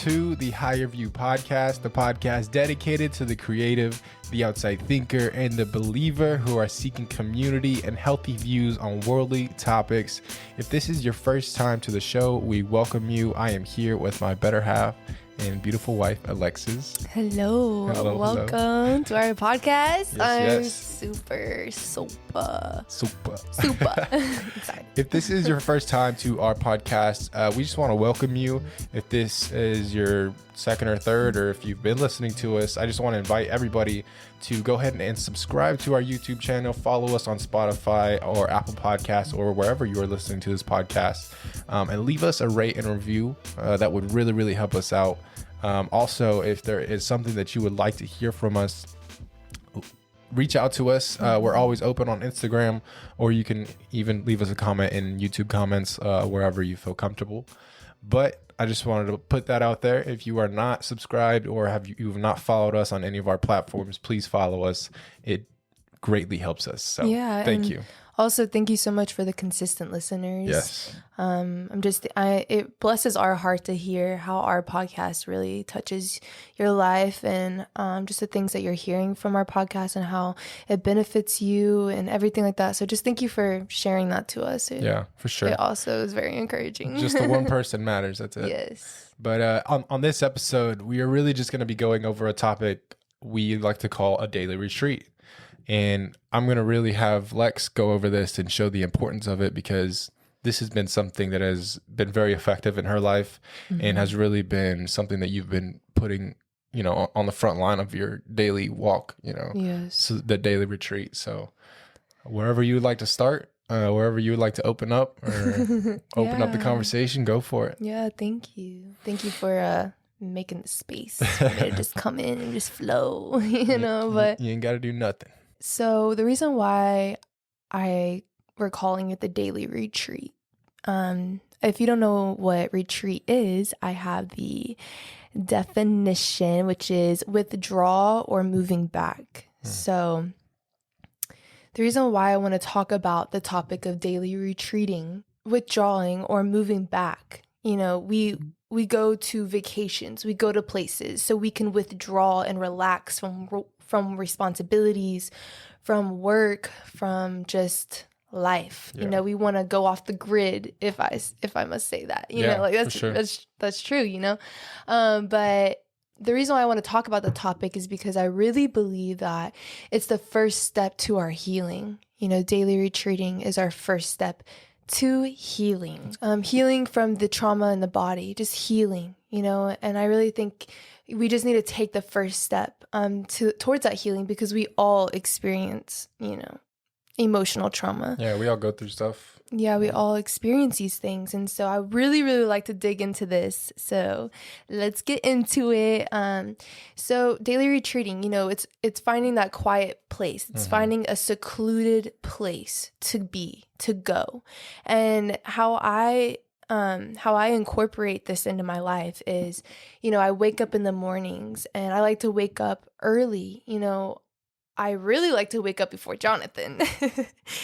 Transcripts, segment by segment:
to the Higher View podcast, the podcast dedicated to the creative, the outside thinker, and the believer who are seeking community and healthy views on worldly topics. If this is your first time to the show, we welcome you. I am here with my better half and beautiful wife, Alexus. Hello. Welcome to our podcast. I'm super excited. If this is your first time to our podcast, we just want to welcome you. If this is your second or third, or if you've been listening to us, I just want to invite everybody to go ahead and subscribe to our YouTube channel, follow us on Spotify or Apple Podcasts or wherever you are listening to this podcast, and leave us a rate and review. That would really help us out. Also, if there is something that you would like to hear from us, reach out to us. We're always open on Instagram, or you can even leave us a comment in YouTube comments, wherever you feel comfortable. But I just wanted to put that out there. If you are not subscribed or you've not followed us on any of our platforms, please follow us. It greatly helps us. So thank you. Also, thank you so much for the consistent listeners. Yes. It blesses our heart to hear how our podcast really touches your life, and just the things that you're hearing from our podcast and how it benefits you and everything like that. So just thank you for sharing that to us. Yeah, for sure. It also is very encouraging. Just the one person matters. That's it. Yes. But on this episode, we are really just going to be going over a topic we like to call a daily retreat. And I'm going to really have Lex go over this and show the importance of it, because this has been something that has been very effective in her life, and has really been something that you've been putting, on the front line of your daily walk, Yes. So the daily retreat. So wherever you would like to start, wherever you would like to open up or open up the conversation, go for it. Yeah. Thank you. Thank you for, making the space for me to just come in and just flow, but you ain't got to do nothing. So the reason why we're calling it the daily retreat, if you don't know what retreat is, I have the definition, which is withdraw or moving back. So the reason why I want to talk about the topic of daily retreating, withdrawing or moving back, we go to vacations, we go to places so we can withdraw and relax from responsibilities, from work, from just life. Yeah. We want to go off the grid, if I must say that. That's true, but the reason why I want to talk about the topic is because I really believe that it's the first step to our healing. Daily retreating is our first step to healing, healing from the trauma in the body, just healing, and I really think we just need to take the first step towards that healing, because we all experience, emotional trauma. Yeah, we all go through stuff. Yeah, we all experience these things. And so I really like to dig into this. So let's get into it. So daily retreating, it's finding that quiet place. It's finding a secluded place to go. And how I incorporate this into my life is, I wake up in the mornings and I like to wake up early. I really like to wake up before Jonathan.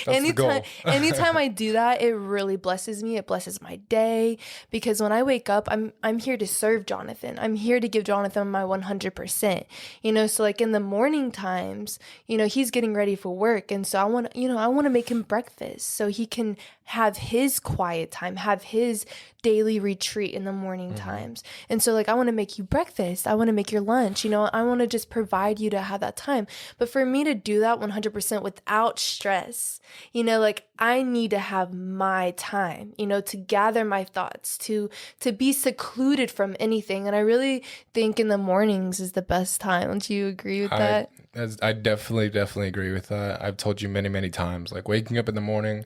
Anytime I do that, it really blesses me. It blesses my day, because when I wake up, I'm here to serve Jonathan. I'm here to give Jonathan my 100%. So like in the morning times, he's getting ready for work, and so I want to make him breakfast so he can have his quiet time, have his daily retreat in the morning times. And so like, I want to make you breakfast. I want to make your lunch. I want to just provide you to have that time. But for me to do that 100% without stress, like I need to have my time, to gather my thoughts, to be secluded from anything. And I really think in the mornings is the best time. Don't you agree with that? I definitely agree with that. I've told you many times, like waking up in the morning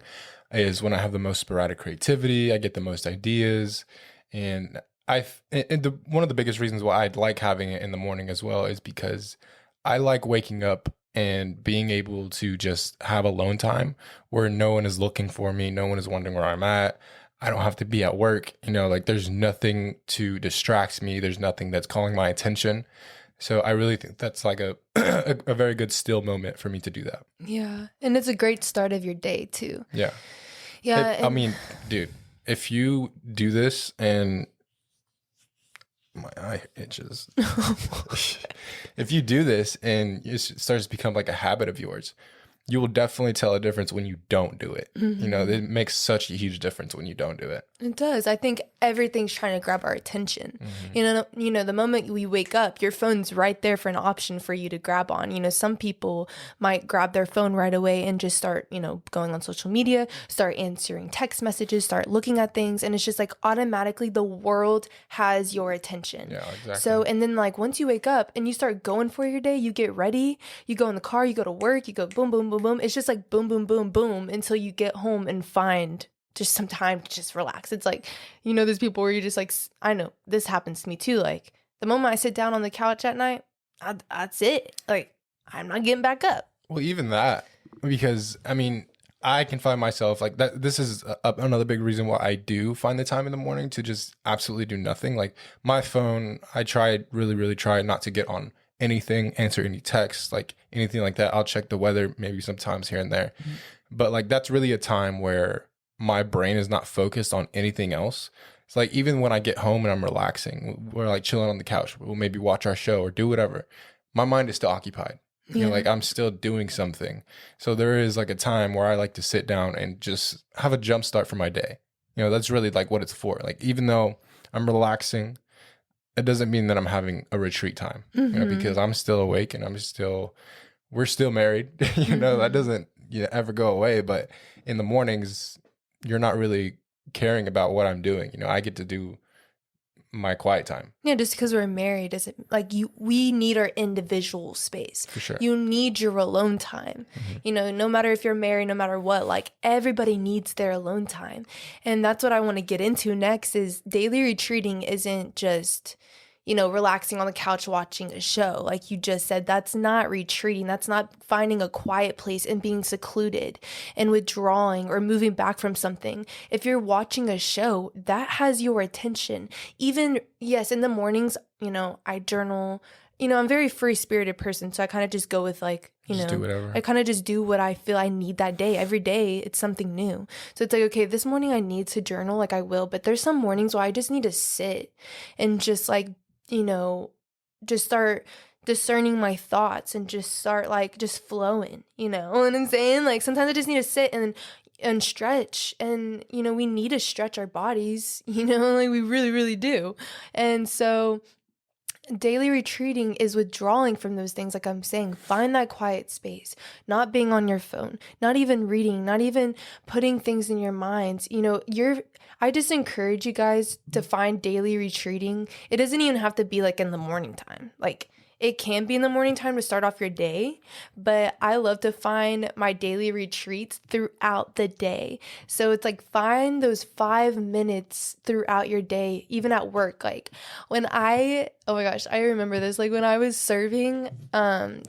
is when I have the most sporadic creativity. I get the most ideas, and one of the biggest reasons why I like having it in the morning as well is because I like waking up and being able to just have alone time where no one is looking for me, no one is wondering where I'm at. I don't have to be at work, like there's nothing to distract me. There's nothing that's calling my attention. So I really think that's like a very good still moment for me to do that. Yeah. And it's a great start of your day too. Yeah. Yeah. I mean, dude, if you do this, and My eye itches. If you do this and it starts to become like a habit of yours, you will definitely tell a difference when you don't do it. You know, it makes such a huge difference when you don't do it. It does. I think everything's trying to grab our attention. You know, the moment we wake up, your phone's right there for an option for you to grab on. You know, some people might grab their phone right away and just start, you know, going on social media, start answering text messages, start looking at things, and it's just like automatically the world has your attention. Yeah, exactly. So, and then like once you wake up and you start going for your day, you get ready, you go in the car, you go to work, you go boom, boom, boom, boom. It's just like boom, boom, boom, boom until you get home and find just some time to just relax. It's like, you know, there's people where you're just like, I know this happens to me too. Like the moment I sit down on the couch at night, that's it. Like I'm not getting back up. Well, even that, because I mean, I can find myself like that. This is another big reason why I do find the time in the morning to just absolutely do nothing. Like my phone, I really try not to get on anything, answer any texts, like anything like that. I'll check the weather maybe sometimes here and there. But like that's really a time where my brain is not focused on anything else. It's like even when I get home and I'm relaxing, we're like chilling on the couch, we'll maybe watch our show or do whatever. My mind is still occupied. You know, like I'm still doing something. So there is like a time where I like to sit down and just have a jump start for my day. You know, that's really like what it's for. Like even though I'm relaxing, it doesn't mean that I'm having a retreat time, you know, because I'm still awake and we're still married. You know, that doesn't ever go away. But in the mornings, you're not really caring about what I'm doing. You know, I get to do my quiet time. Yeah, just because we're married doesn't like we need our individual space. For sure. You need your alone time. You know, no matter if you're married, no matter what, like everybody needs their alone time. And that's what I want to get into next is daily retreating isn't just, you know, relaxing on the couch watching a show. Like you just said, that's not retreating. That's not finding a quiet place and being secluded and withdrawing or moving back from something. If you're watching a show, that has your attention. Even, yes, in the mornings, you know, I journal. You know, I'm a very free-spirited person, so I kind of just go with like, you Just know, do whatever. I kind of just do what I feel I need that day. Every day, it's something new. So it's like, okay, this morning I need to journal, like I will, but there's some mornings where I just need to sit and just like, you know, just start discerning my thoughts and just start like just flowing, you know what I'm saying? Like sometimes I just need to sit and stretch, and you know, we need to stretch our bodies, you know, like we really do. And so daily retreating is withdrawing from those things. Like I'm saying, find that quiet space, not being on your phone, not even reading, not even putting things in your minds. You know, I just encourage you guys to find daily retreating. It doesn't even have to be like in the morning time. Like it can be in the morning time to start off your day, but I love to find my daily retreats throughout the day. So it's like find those 5 minutes throughout your day, even at work. Like oh my gosh, I remember this. Like when I was serving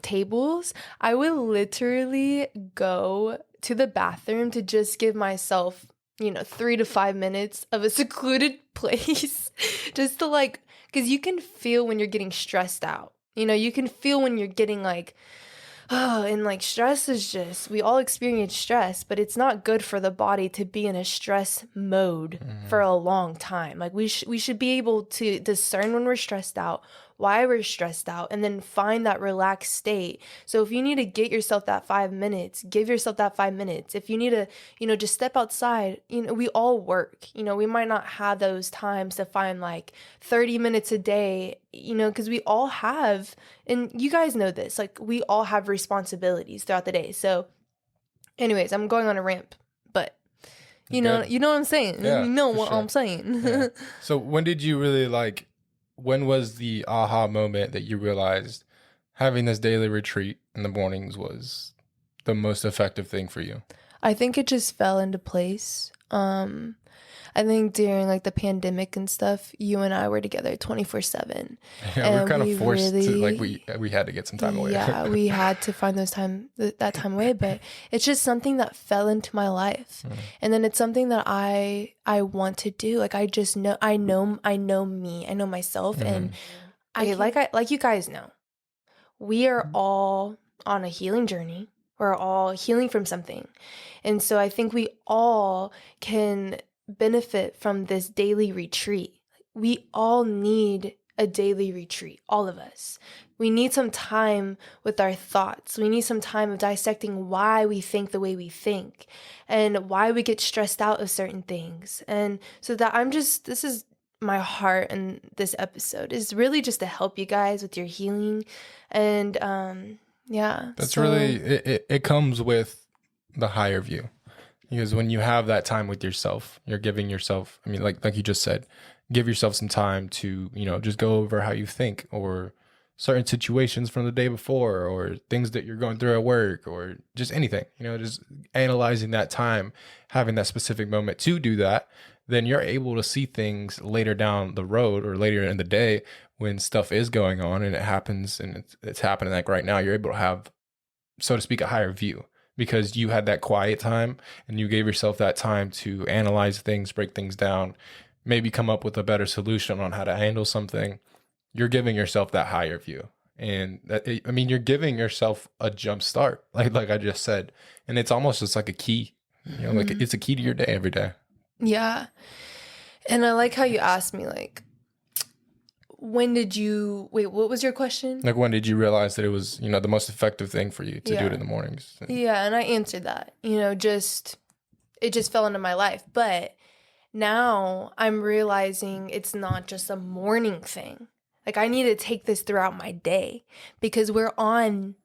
tables, I would literally go to the bathroom to just give myself, you know, 3 to 5 minutes of a secluded place just to like, because you can feel when you're getting stressed out. You know, you can feel when you're getting like, oh, and like stress is just, we all experience stress, but it's not good for the body to be in a stress mode for a long time. Like we should be able to discern when we're stressed out, why we're stressed out, and then find that relaxed state. So if you need to get yourself that 5 minutes, give yourself that 5 minutes. If you need to, you know, just step outside, you know, we all work, you know, we might not have those times to find like 30 minutes a day, you know, because we all have, and you guys know this, like we all have responsibilities throughout the day. So anyways, I'm going on a rant, but you know what I'm saying? Yeah, you know what sure. I'm saying. Yeah. So when did you really like, when was the aha moment that you realized having this daily retreat in the mornings was the most effective thing for you? I think it just fell into place. I think during like the pandemic and stuff, you and I were together 24/7. Yeah, we're kind of forced to, like we had to get some time away. Yeah, we had to find that time away, but it's just something that fell into my life. And then it's something that I want to do. Like I just know I know me. I know myself, and like you guys know, we are all on a healing journey. We're all healing from something. And so I think we all can benefit from this daily retreat. We all need a daily retreat, all of us. We need some time with our thoughts. We need some time of dissecting why we think the way we think and why we get stressed out of certain things. And so that this is my heart in this episode, is really just to help you guys with your healing. And That's really, it comes with the higher view. Because when you have that time with yourself, you're giving yourself, I mean, like you just said, give yourself some time to, just go over how you think, or certain situations from the day before, or things that you're going through at work, or just anything, just analyzing that time, having that specific moment to do that, then you're able to see things later down the road or later in the day when stuff is going on and it happens and it's happening like right now. You're able to have, so to speak, a higher view, because you had that quiet time and you gave yourself that time to analyze things, break things down, maybe come up with a better solution on how to handle something. You're giving yourself that higher view. And you're giving yourself a jump start, like I just said. And it's almost just like a key, like it's a key to your day every day. Yeah. And I like how you asked me, like, what was your question? Like, when did you realize that it was, the most effective thing for you to do it in the mornings? Yeah. And I answered that, it just fell into my life. But now I'm realizing it's not just a morning thing. Like, I need to take this throughout my day, because we're on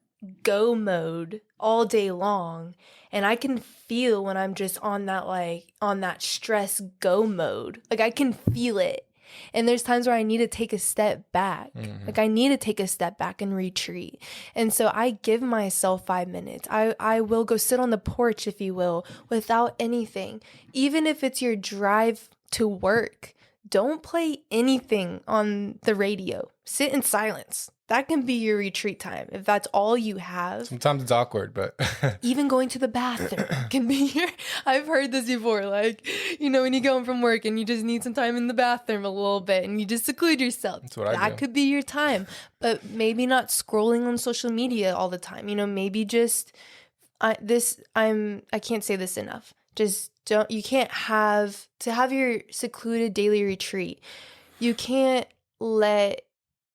go mode all day long. And I can feel when I'm just on that stress go mode. Like, I can feel it. And there's times where I need to take a step back. Mm-hmm. Like, I need to take a step back and retreat. And so I give myself 5 minutes. I will go sit on the porch, if you will, without anything. Even if it's your drive to work, don't play anything on the radio. Sit in silence. That can be your retreat time if that's all you have. Sometimes it's awkward, but even going to the bathroom can be I've heard this before. Like, when you go home from work and you just need some time in the bathroom a little bit and you just seclude yourself. That's what I do. That could be your time, but maybe not scrolling on social media all the time. Maybe just I can't say this enough. Just you can't have your secluded daily retreat. You can't let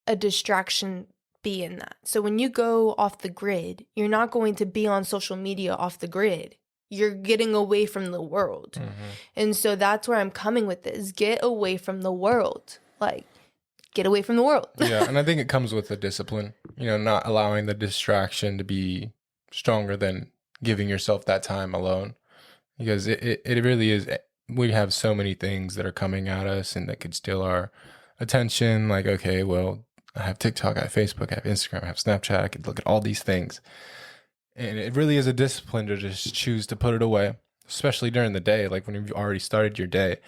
a distraction be in that. So when you go off the grid, you're not going to be on social media off the grid. You're getting away from the world. Mm-hmm. And so that's where I'm coming with this. Get away from the world. Like, get away from the world. Yeah, and I think it comes with a discipline, not allowing the distraction to be stronger than giving yourself that time alone. Because it really is, we have so many things that are coming at us and that could steal our attention. Like, okay, well, I have TikTok, I have Facebook, I have Instagram, I have Snapchat, I could look at all these things. And it really is a discipline to just choose to put it away, especially during the day, like when you've already started your day.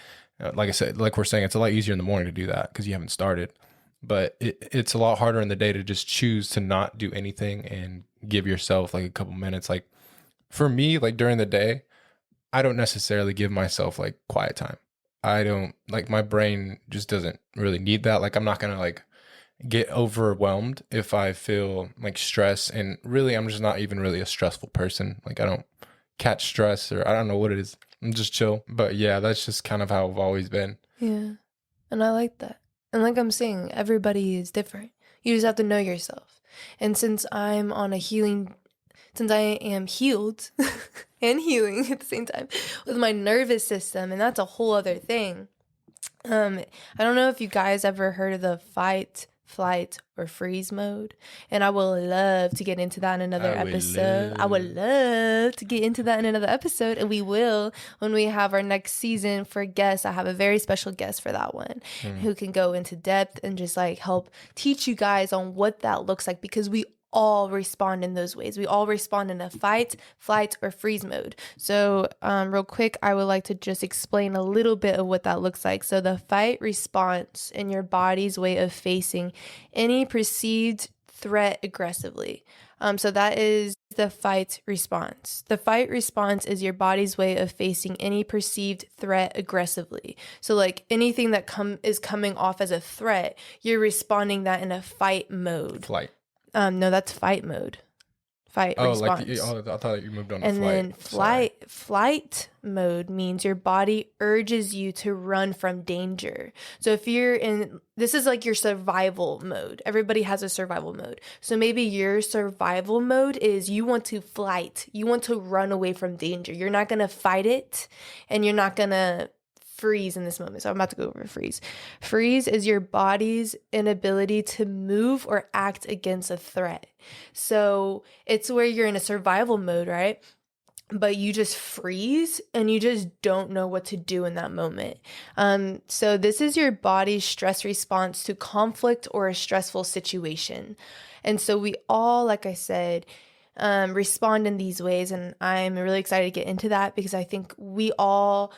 Like I said, like we're saying, it's a lot easier in the morning to do that because you haven't started. But it's a lot harder in the day to just choose to not do anything and give yourself like a couple minutes. Like, for me, like during the day, I don't necessarily give myself like quiet time. I don't, like, my brain just doesn't really need that. Like, I'm not going to like get overwhelmed if I feel like stress. And really, I'm just not even really a stressful person. Like, I don't catch stress, or I don't know what it is. I'm just chill. But yeah, that's just kind of how I've always been. Yeah. And I like that. And like I'm saying, everybody is different. You just have to know yourself. And since I am healed and healing at the same time with my nervous system, and that's a whole other thing. I don't know if you guys ever heard of the fight, flight, or freeze mode, and I would love to get into that in another episode. I would love to get into that in another episode, and we will when we have our next season for guests. I have a very special guest for that one who can go into depth and just like help teach you guys on what that looks like, because we all respond in those ways. We all respond in a fight, flight, or freeze mode. So real quick, I would like to just explain a little bit of what that looks like. So the fight response in your body's way of facing any perceived threat aggressively. So that is the fight response. The fight response is your body's way of facing any perceived threat aggressively. So like anything that is coming off as a threat, you're responding that in a fight mode. Flight. No, that's fight mode. fight Oh, response. I thought you moved on to And flight. then flight mode means your body urges you to run from danger. So if you're in, this is like your survival mode. Everybody has a survival mode. So maybe your survival mode is you want to flight. You want to run away from danger. You're not going to fight it, and you're not going to freeze in this moment. So I'm about to go over freeze. Freeze is your body's inability to move or act against a threat. So it's where you're in a survival mode, right? But you just freeze and you just don't know what to do in that moment. So this is your body's stress response to conflict or a stressful situation. And so we all, like I said, respond in these ways. And I'm really excited to get into that because I think we all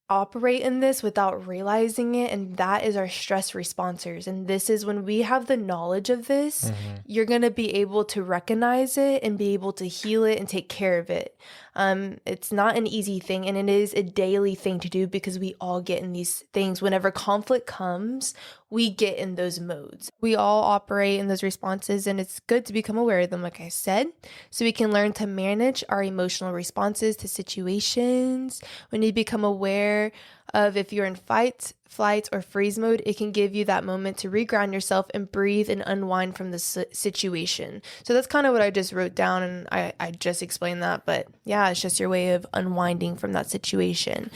operate in this without realizing it, and that is our stress responsors. And this is when we have the knowledge of this, you're going to be able to recognize it and be able to heal it and take care of it. It's not an easy thing, and it is a daily thing to do because we all get in these things. Whenever conflict comes, we get in those modes. We all operate in those responses, and it's good to become aware of them, like I said, so we can learn to manage our emotional responses to situations. When you become aware of if you're in fight, flight, or freeze mode, it can give you that moment to reground yourself and breathe and unwind from the situation. So that's kind of what I just wrote down, and I just explained that. But yeah, it's just your way of unwinding from that situation.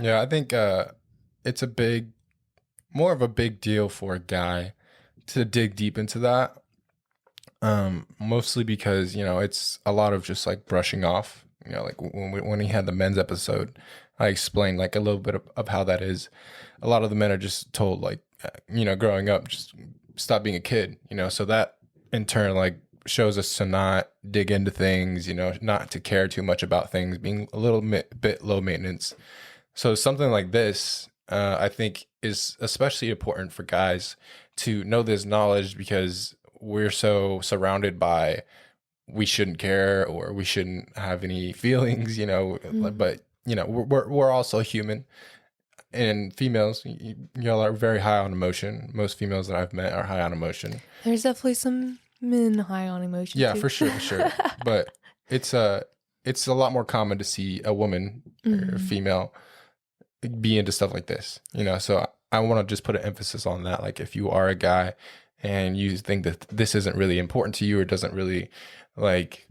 Yeah, I think it's more of a big deal for a guy to dig deep into that. Mostly because, it's a lot of just like brushing off, like when he had the men's episode, I explained like a little bit of how that is. A lot of the men are just told like, growing up, just stop being a kid, so that in turn, like shows us to not dig into things, not to care too much about things, being a little bit low maintenance. So something like this, I think is especially important for guys to know this knowledge because we're so surrounded by we shouldn't care or we shouldn't have any feelings, but we're also human. And females, y'all are very high on emotion. Most females that I've met are high on emotion. There's definitely some men high on emotion. Yeah, too. for sure. But it's a lot more common to see a woman or a female be into stuff like this, so I want to just put an emphasis on that. Like if you are a guy and you think that this isn't really important to you or doesn't really like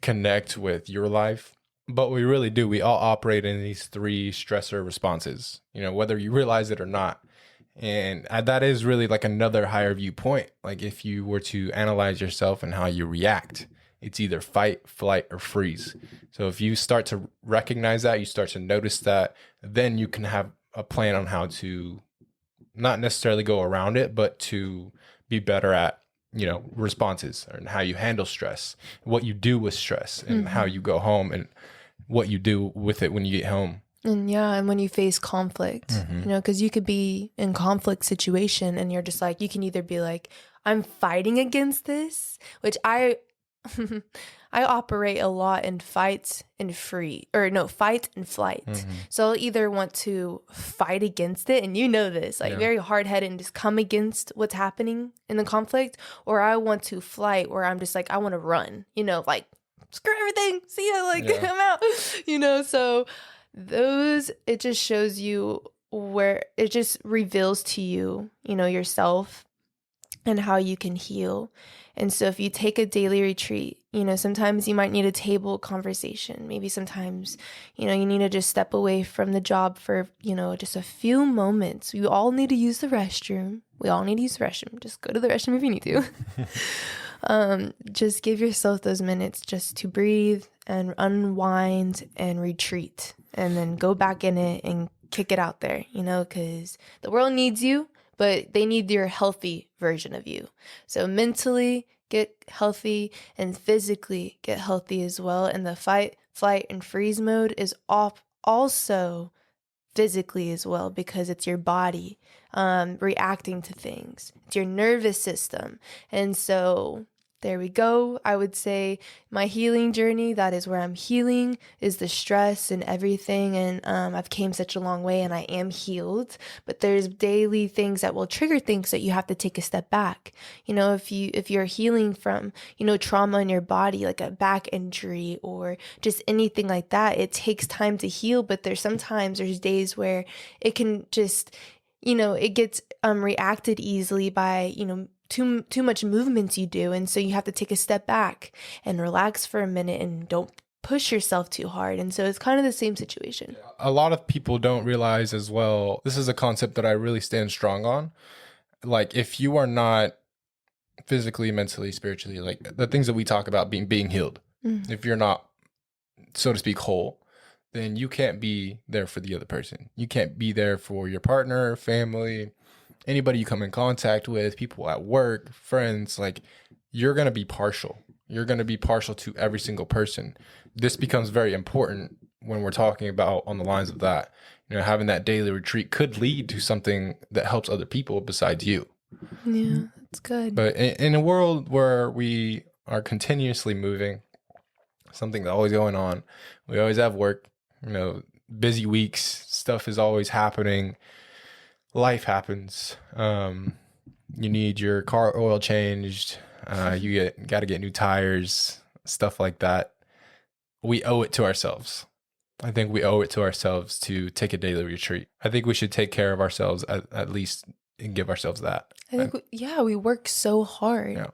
connect with your life, but we really do. We all operate in these 3 stressor responses, whether you realize it or not. And that is really like another higher viewpoint. Like if you were to analyze yourself and how you react, it's either fight, flight, or freeze. So if you start to recognize that, you start to notice that, then you can have a plan on how to not necessarily go around it, but to be better at, responses and how you handle stress, what you do with stress, and how you go home and what you do with it when you get home. And when you face conflict, because you could be in conflict situation and you're just like, you can either be like, I'm fighting against this, which I operate a lot in fight and flight. So I'll either want to fight against it, and this, like very hard-headed and just come against what's happening in the conflict, or I want to flight where I'm just like, I want to run, like screw everything, see ya, I'm out, so those, it just shows you where it just reveals to you, yourself and how you can heal. And so if you take a daily retreat, sometimes you might need a table conversation. Maybe sometimes, you need to just step away from the job for, just a few moments. You all need to use the restroom. We all need to use the restroom. Just go to the restroom if you need to. Just give yourself those minutes just to breathe and unwind and retreat, and then go back in it and kick it out there, because the world needs you, but they need your healthy version of you. So mentally get healthy and physically get healthy as well. And the fight, flight, and freeze mode is also physically as well, because it's your body reacting to things. It's your nervous system. And so there we go. I would say my healing journey, that is where I'm healing, is the stress and everything. And I've came such a long way and I am healed. But there's daily things that will trigger things that you have to take a step back. You know, if you're healing from, you know, trauma in your body, like a back injury or just anything like that, it takes time to heal. But there's days where it can just, you know, it gets reacted easily by, you know, too much movements you do. And so you have to take a step back and relax for a minute and don't push yourself too hard. And so it's kind of the same situation. A lot of people don't realize as well, this is a concept that I really stand strong on. Like, if you are not physically, mentally, spiritually, like the things that we talk about being healed, if you're not, so to speak, whole, then you can't be there for the other person. You can't be there for your partner, family, anybody you come in contact with, people at work, friends. Like, you're going to be partial. You're going to be partial to every single person. This becomes very important when we're talking about on the lines of that. You know, having that daily retreat could lead to something that helps other people besides you. Yeah, that's good. But in a world where we are continuously moving, something that's always going on, we always have work, you know, busy weeks, stuff is always happening. Life happens. You need your car oil changed. You got to get new tires, stuff like that. We owe it to ourselves. I think we owe it to ourselves to take a daily retreat. I think we should take care of ourselves at least and give ourselves that. I think, we work so hard. Yeah.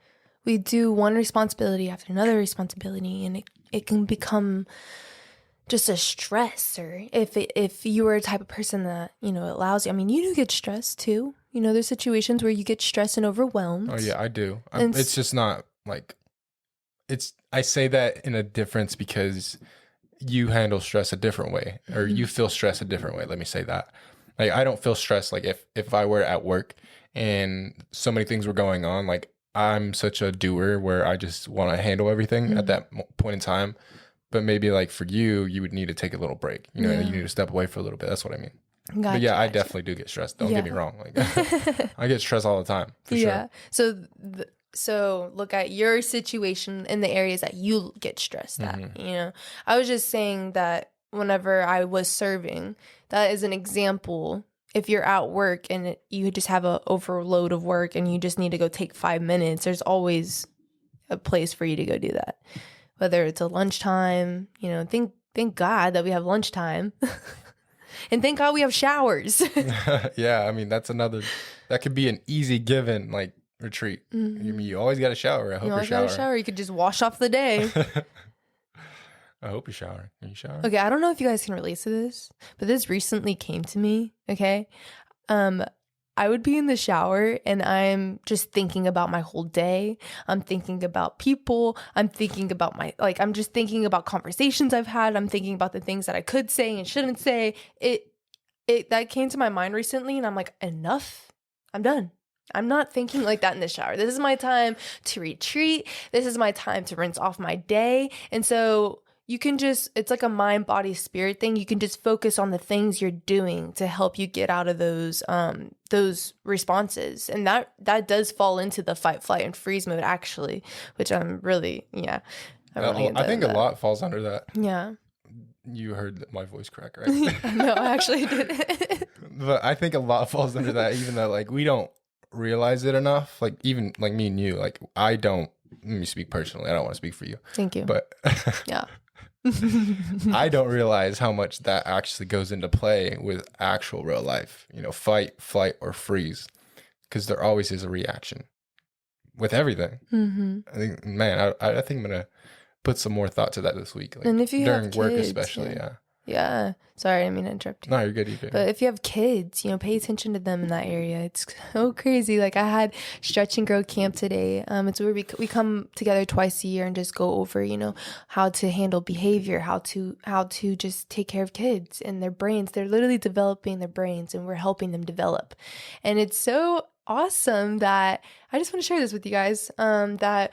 We do one responsibility after another responsibility, and it can become just a stress. Or if you are a type of person that, you know, allows you, I mean, you do get stressed too. You know, there's situations where you get stressed and overwhelmed. Oh yeah, I do. It's just not like, I say that in a difference because you handle stress a different way, or you feel stress a different way. Let me say that. Like, I don't feel stressed. Like, if I were at work and so many things were going on, like, I'm such a doer where I just want to handle everything at that point in time. But maybe like for you, you would need to take a little break. You know, you need to step away for a little bit. That's what I mean. Gotcha, but yeah, I definitely do get stressed. Don't get me wrong. Like, I get stressed all the time, for sure. So look at your situation in the areas that you get stressed at. You know, I was just saying that whenever I was serving, that is an example. If you're at work and you just have an overload of work and you just need to go take 5 minutes, there's always a place for you to go do that. Whether it's a lunchtime, you know, thank God that we have lunchtime. And thank God we have showers. Yeah, I mean, that could be an easy given, like, retreat. I mean, you always got a shower. I hope you're showering. Got a shower. You could just wash off the day. I hope you're showering. Are you showering? Okay, I don't know if you guys can relate to this, but this recently came to me, okay? I would be in the shower and I'm just thinking about my whole day. I'm thinking about people. I'm thinking about I'm just thinking about conversations I've had. I'm thinking about the things that I could say and shouldn't say. That came to my mind recently and I'm like, enough. I'm done. I'm not thinking like that in the shower. This is my time to retreat. This is my time to rinse off my day. And so you can it's like a mind, body, spirit thing. You can just focus on the things you're doing to help you get out of those responses. And that does fall into the fight, flight, and freeze mode, actually, which I'm really, I think a lot falls under that. Yeah. You heard my voice crack, right? No, I actually didn't. But I think a lot falls under that, even though, like, we don't realize it enough. Like, even like me and you, like, let me speak personally. I don't want to speak for you. Thank you. But yeah. I don't realize how much that actually goes into play with actual real life, you know, fight, flight, or freeze, because there always is a reaction with everything. I think, man, I think I'm going to put some more thought to that this week. Like, and if you during have work, kids, especially. Yeah. Sorry, I didn't mean to interrupt you. No, you're good. But if you have kids, you know, pay attention to them in that area. It's so crazy. Like, I had Stretch and Grow camp today. It's where we come together twice a year and just go over, you know, how to handle behavior, how to just take care of kids and their brains. They're literally developing their brains and we're helping them develop. And it's so awesome that I just want to share this with you guys, that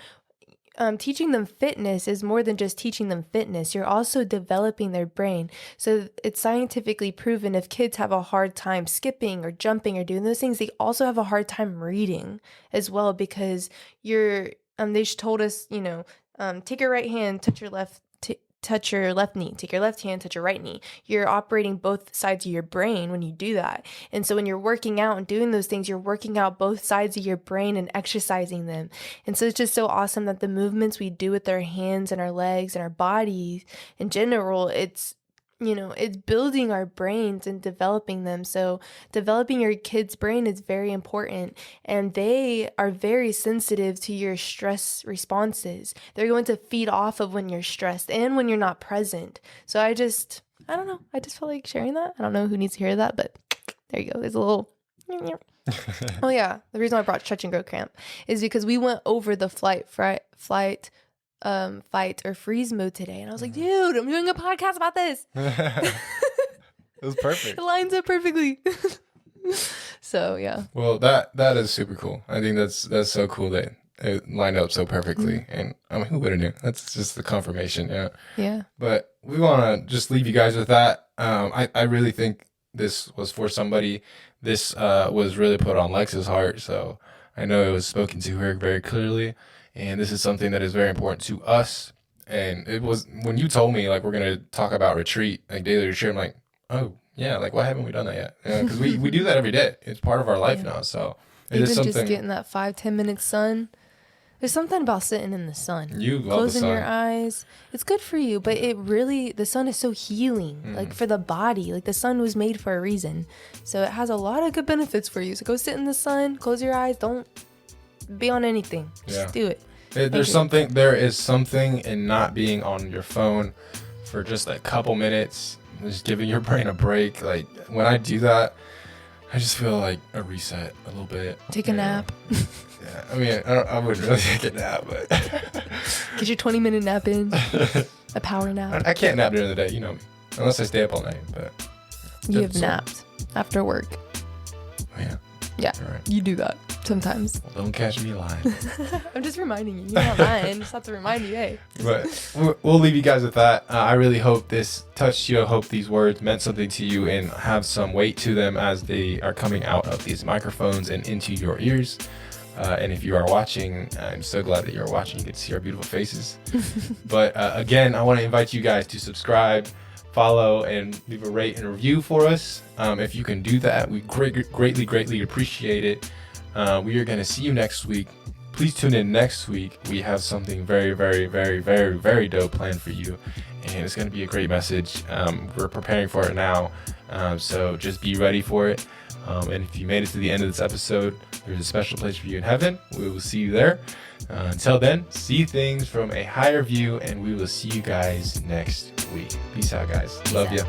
teaching them fitness is more than just teaching them fitness. You're also developing their brain. So it's scientifically proven if kids have a hard time skipping or jumping or doing those things, they also have a hard time reading as well, because you're they just told us, take your right hand, touch your left touch your left knee, take your left hand, touch your right knee. You're operating both sides of your brain when you do that. And so when you're working out and doing those things, you're working out both sides of your brain and exercising them. And so it's just so awesome that the movements we do with our hands and our legs and our bodies in general, it's building our brains and developing them. So developing your kid's brain is very important, and they are very sensitive to your stress responses. They're going to feed off of when you're stressed and when you're not present. So I don't know. I just felt like sharing that. I don't know who needs to hear that, but there you go. There's a little... Oh yeah. The reason I brought Touch and Grow Camp is because we went over the fight or freeze mode today, and I was like, dude, I'm doing a podcast about this. It was perfect. It lines up perfectly. So yeah. Well, that is super cool. I think that's so cool that it lined up so perfectly. And I mean, who would have knew? That's just the confirmation. Yeah. But we want to just leave you guys with that. I really think this was for somebody. This was really put on Lex's heart, so I know it was spoken to her very clearly. And this is something that is very important to us. And it was when you told me, like, we're going to talk about retreat, like daily retreat, I'm like, oh, yeah, like, why haven't we done that yet? Because we do that every day. It's part of our life now. So it is something. Just getting that 5-10 minute sun. There's something about sitting in the sun. You love Closing the sun. your eyes. It's good for you, but the sun is so healing, like for the body. Like the sun was made for a reason. So it has a lot of good benefits for you. So go sit in the sun, close your eyes. Don't be on anything. Just do it. There is something in not being on your phone for just a couple minutes, just giving your brain a break. Like when I do that, I just feel like a reset a little bit. Take a nap. Yeah, I mean, I wouldn't really take a nap, but get your 20-minute nap in. A power nap. I can't nap during the day, you know me, unless I stay up all night. But you have napped after work. Oh, yeah. Yeah, right. You do that sometimes. Well, don't catch me lying. I'm just reminding you. You're not lying. Just have to remind you, hey. But we'll leave you guys with that. I really hope this touched you. I hope these words meant something to you and have some weight to them as they are coming out of these microphones and into your ears. And if you are watching, I'm so glad that you're watching. You get to see our beautiful faces. But again, I want to invite you guys to subscribe, follow, and leave a rate and review for us. If you can do that, we greatly appreciate it. We are going to see you next week. Please tune in next week. We have something very, very, very, very, very dope planned for you. And it's going to be a great message. We're preparing for it now. So just be ready for it. And if you made it to the end of this episode, there's a special place for you in heaven. We will see you there. Until then, see things from a higher view, and we will see you guys next week. Peace out, guys. Love you.